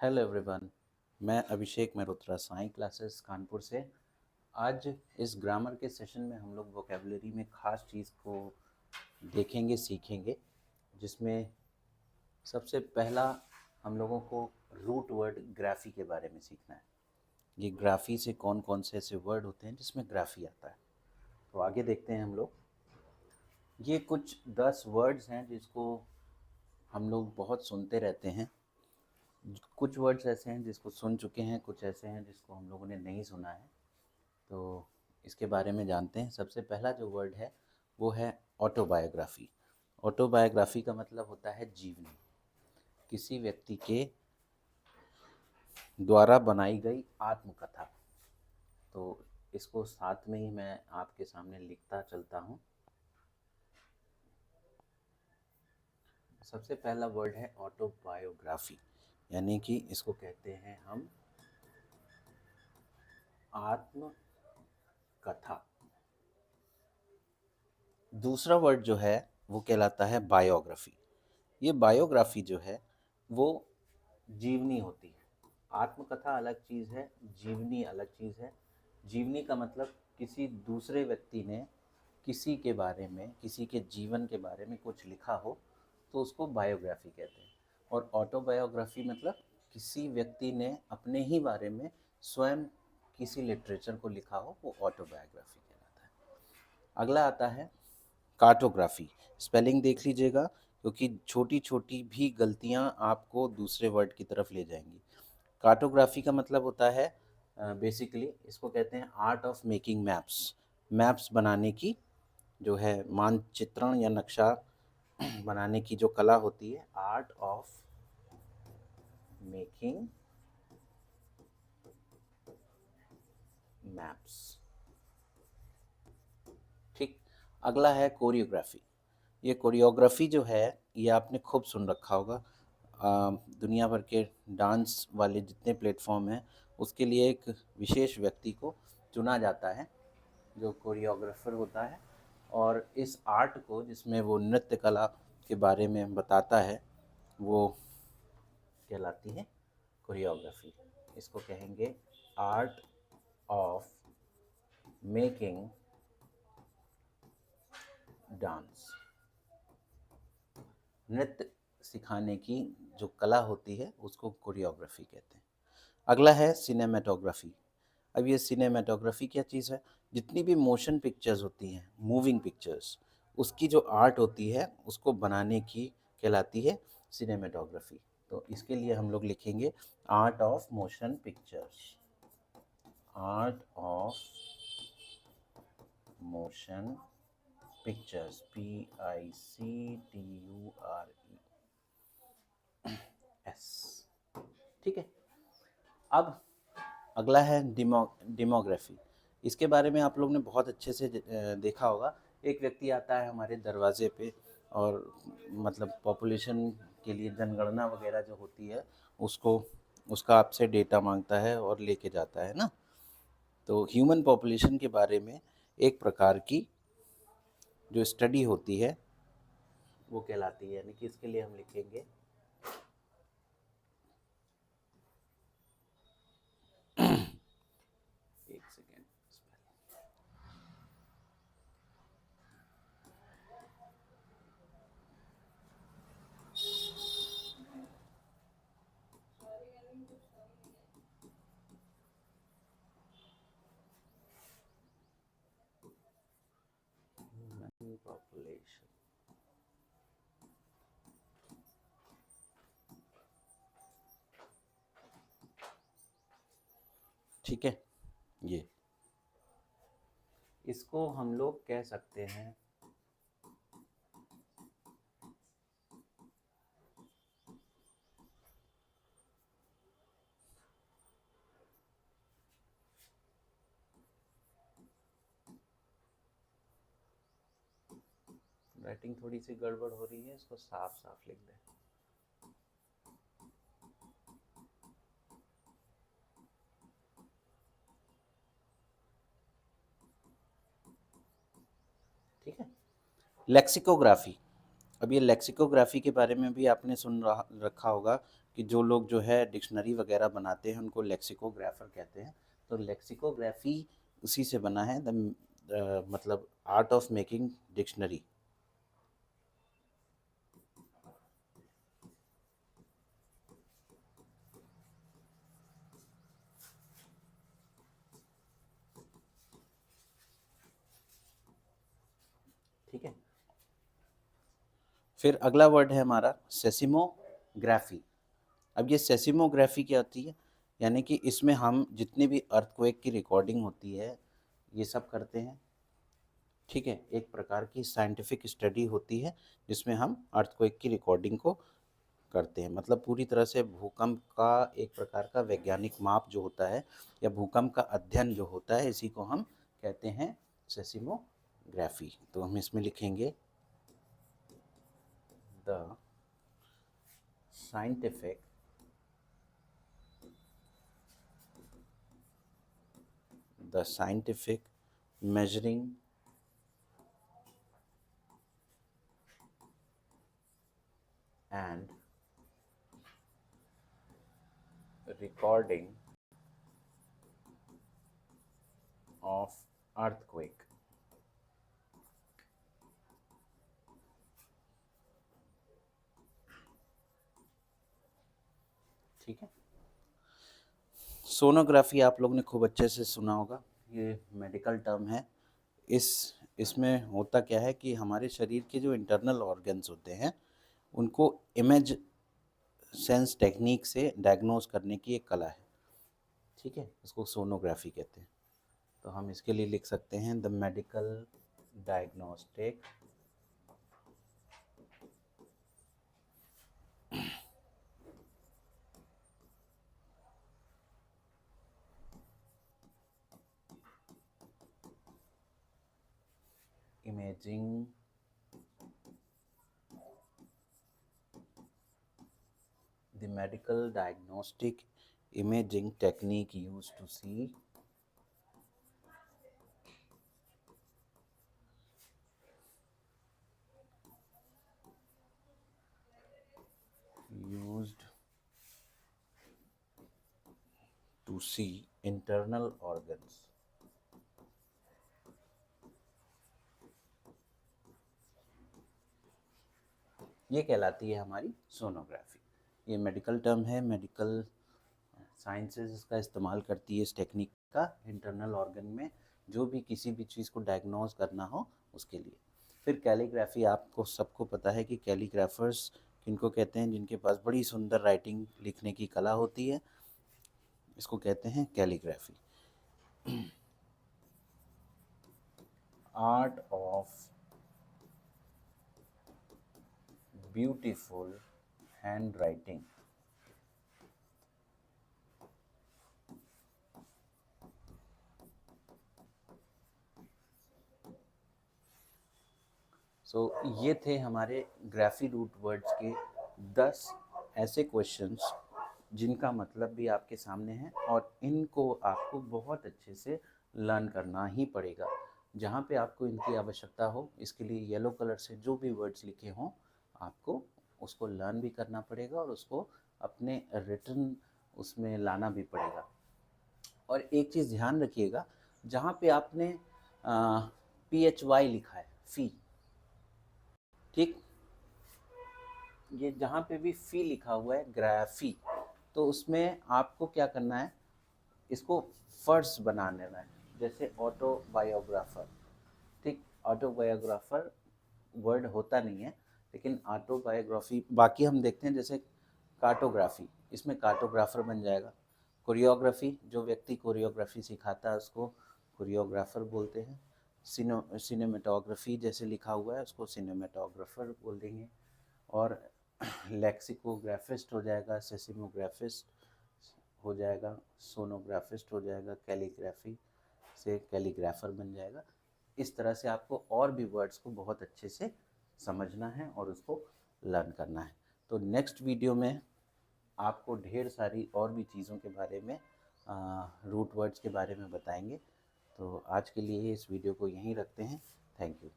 Hello everyone. मैं अभिषेक Mehrotra Sai classes Kanpur से। आज इस ग्रामर के सेशन में हम लोग वोकेबलरी में ख़ास चीज़ को देखेंगे, सीखेंगे, जिसमें सबसे पहला हम लोगों को रूट वर्ड ग्राफी के बारे में सीखना है। ये ग्राफी से कौन कौन से ऐसे वर्ड होते हैं जिसमें ग्राफी आता है। तो आगे देखते हैं हम लोग। ये कुछ 10 वर्ड्स हैं जिसको हम लोग बहुत सुनते रहते हैं। कुछ वर्ड्स ऐसे हैं जिसको सुन चुके हैं, कुछ ऐसे हैं जिसको हम लोगों ने नहीं सुना है। तो इसके बारे में जानते हैं। सबसे पहला जो वर्ड है वो है ऑटोबायोग्राफी। ऑटोबायोग्राफी का मतलब होता है जीवनी, किसी व्यक्ति के द्वारा बनाई गई आत्मकथा। तो इसको साथ में ही मैं आपके सामने लिखता चलता हूँ। सबसे पहला वर्ड है ऑटोबायोग्राफी, यानी कि इसको कहते हैं हम आत्मकथा। दूसरा वर्ड जो है वो कहलाता है बायोग्राफी। ये बायोग्राफी जो है वो जीवनी होती है। आत्मकथा अलग चीज़ है, जीवनी अलग चीज़ है। जीवनी का मतलब किसी दूसरे व्यक्ति ने किसी के बारे में, किसी के जीवन के बारे में कुछ लिखा हो तो उसको बायोग्राफी कहते हैं। और ऑटोबायोग्राफी मतलब किसी व्यक्ति ने अपने ही बारे में स्वयं किसी लिटरेचर को लिखा हो, वो ऑटोबायोग्राफी कहलाता है। अगला आता है कार्टोग्राफी। स्पेलिंग देख लीजिएगा, क्योंकि छोटी छोटी भी गलतियां आपको दूसरे वर्ड की तरफ ले जाएंगी। कार्टोग्राफी का मतलब होता है बेसिकली इसको कहते हैं art of making maps. Maps बनाने की जो है, मानचित्रण या नक्शा बनाने की जो कला होती है, आर्ट ऑफ मेकिंग मैप्स। ठीक। अगला है कोरियोग्राफी। ये कोरियोग्राफी जो है ये आपने खूब सुन रखा होगा। दुनिया भर के डांस वाले जितने प्लेटफॉर्म हैं उसके लिए एक विशेष व्यक्ति को चुना जाता है जो कोरियोग्राफर होता है, और इस आर्ट को जिसमें वो नृत्य कला के बारे में बताता है वो कहलाती है कोरियोग्राफी। इसको कहेंगे आर्ट ऑफ मेकिंग डांस। नृत्य सिखाने की जो कला होती है उसको कोरियोग्राफी कहते हैं। अगला है सिनेमेटोग्राफी। अब ये सिनेमेटोग्राफी क्या चीज़ है? जितनी भी मोशन पिक्चर्स होती हैं, मूविंग पिक्चर्स, उसकी जो आर्ट होती है उसको बनाने की कहलाती है सिनेमेटोग्राफी। तो इसके लिए हम लोग लिखेंगे art of motion pictures. Art of motion pictures, PICTURES। ठीक है। अब अगला है डेमोग्राफी। इसके बारे में आप लोग ने बहुत अच्छे से देखा होगा। एक व्यक्ति आता है हमारे दरवाजे पे और मतलब पॉपुलेशन के लिए जनगणना वगैरह जो होती है उसको, उसका आपसे डेटा मांगता है और लेके जाता है ना। तो ह्यूमन पॉपुलेशन के बारे में एक प्रकार की जो स्टडी होती है वो कहलाती है, यानी कि इसके लिए हम लिखेंगे एक सेकेंड। Human population. ठीक है। ये इसको हम लोग कह सकते हैं राइटिंग थोड़ी सी गड़बड़ हो रही है, इसको साफ साफ लिख दें। ठीक है। लेक्सिकोग्राफी। अब ये लेक्सिकोग्राफी के बारे में भी आपने रखा होगा कि जो लोग जो है डिक्शनरी वगैरह बनाते हैं उनको लेक्सिकोग्राफर कहते हैं। तो लेक्सिकोग्राफी उसी से बना है, मतलब आर्ट ऑफ मेकिंग डिक्शनरी। ठीक है, फिर अगला वर्ड है हमारा सेसिमोग्राफी। अब ये सेसिमोग्राफी क्या होती है, यानी कि इसमें हम जितनी भी अर्थक्वेक की रिकॉर्डिंग होती है ये सब करते हैं। ठीक है, एक प्रकार की साइंटिफिक स्टडी होती है जिसमें हम अर्थक्वेक की रिकॉर्डिंग को करते हैं। मतलब पूरी तरह से भूकंप का एक प्रकार का वैज्ञानिक माप जो होता है या भूकंप का अध्ययन जो होता है, इसी को हम कहते हैं सेसिमोग्राफी। तो हम इसमें लिखेंगे the scientific measuring and recording of earthquake। ठीक है, सोनोग्राफी आप लोग ने खूब अच्छे से सुना होगा, ये मेडिकल टर्म है। इसमें होता क्या है कि हमारे शरीर के जो इंटरनल ऑर्गन्स होते हैं उनको इमेज सेंस टेक्निक से डायग्नोज करने की एक कला है। ठीक है, इसको सोनोग्राफी कहते हैं। तो हम इसके लिए लिख सकते हैं the medical diagnostic imaging the medical diagnostic imaging technique used to see internal organs। ये कहलाती है हमारी सोनोग्राफी। ये मेडिकल टर्म है, मेडिकल साइंसेज इसका इस्तेमाल करती है इस टेक्निक का इंटरनल ऑर्गन में जो भी किसी भी चीज़ को डायग्नोज करना हो उसके लिए। फिर कैलीग्राफी, आपको सबको पता है कि कैलीग्राफर्स किनको कहते हैं, जिनके पास बड़ी सुंदर राइटिंग लिखने की कला होती है, इसको कहते हैं calligraphy. Art of beautiful hand writing. ये थे हमारे ग्राफी रूट वर्ड्स के 10 ऐसे क्वेश्चंस जिनका मतलब भी आपके सामने है और इनको आपको बहुत अच्छे से लर्न करना ही पड़ेगा। जहाँ पे आपको इनकी आवश्यकता हो, इसके लिए येलो कलर से जो भी वर्ड्स लिखे हों आपको उसको लर्न भी करना पड़ेगा और उसको अपने रिटन उसमें लाना भी पड़ेगा। और एक चीज़ ध्यान रखिएगा, जहाँ पे आपने PHY लिखा है, फी, ठीक, ये जहाँ पे भी फी लिखा हुआ है ग्राफी, तो उसमें आपको क्या करना है, इसको फर्स्ट बना लेना है। जैसे ऑटोबायोग्राफर, ठीक, ऑटोबायोग्राफर वर्ड होता नहीं है लेकिन ऑटोबायोग्राफी, बाकी हम देखते हैं जैसे कार्टोग्राफी, इसमें कार्टोग्राफर बन जाएगा। कोरियोग्राफी, जो व्यक्ति कोरियोग्राफी सिखाता है उसको कोरियोग्राफर बोलते हैं। सिनेमेटोग्राफी जैसे लिखा हुआ है उसको सिनेमेटोग्राफर बोल देंगे। और लेक्सिकोग्राफिस्ट हो जाएगा, सेसिमोग्राफिस्ट हो जाएगा, सोनोग्राफिस्ट हो जाएगा, कैलीग्राफी से कैलीग्राफर बन जाएगा। इस तरह से आपको और भी वर्ड्स को बहुत अच्छे से समझना है और उसको लर्न करना है। तो नेक्स्ट वीडियो में आपको ढेर सारी और भी चीज़ों के बारे में, रूट वर्ड्स के बारे में बताएंगे। तो आज के लिए इस वीडियो को यहीं रखते हैं। Thank you.